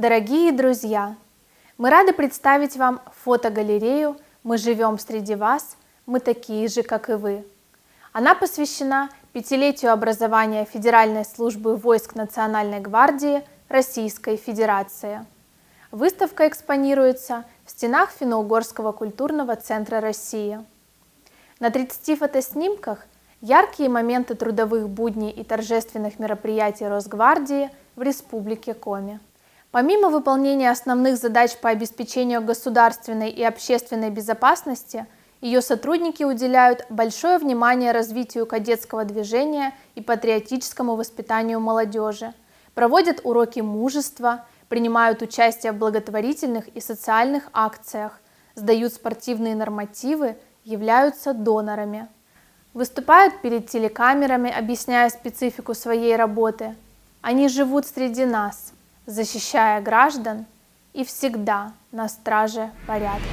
Дорогие друзья, мы рады представить вам фотогалерею «Мы живем среди вас, мы такие же, как и вы». Она посвящена 5-летию образования Федеральной службы войск Национальной гвардии Российской Федерации. Выставка экспонируется в стенах Финно-Угорского культурного центра России. На 30 фотоснимках яркие моменты трудовых будней и торжественных мероприятий Росгвардии в Республике Коми. Помимо выполнения основных задач по обеспечению государственной и общественной безопасности, ее сотрудники уделяют большое внимание развитию кадетского движения и патриотическому воспитанию молодежи, проводят уроки мужества, принимают участие в благотворительных и социальных акциях, сдают спортивные нормативы, являются донорами. Выступают перед телекамерами, объясняя специфику своей работы. Они живут среди нас, защищая граждан и всегда на страже порядка.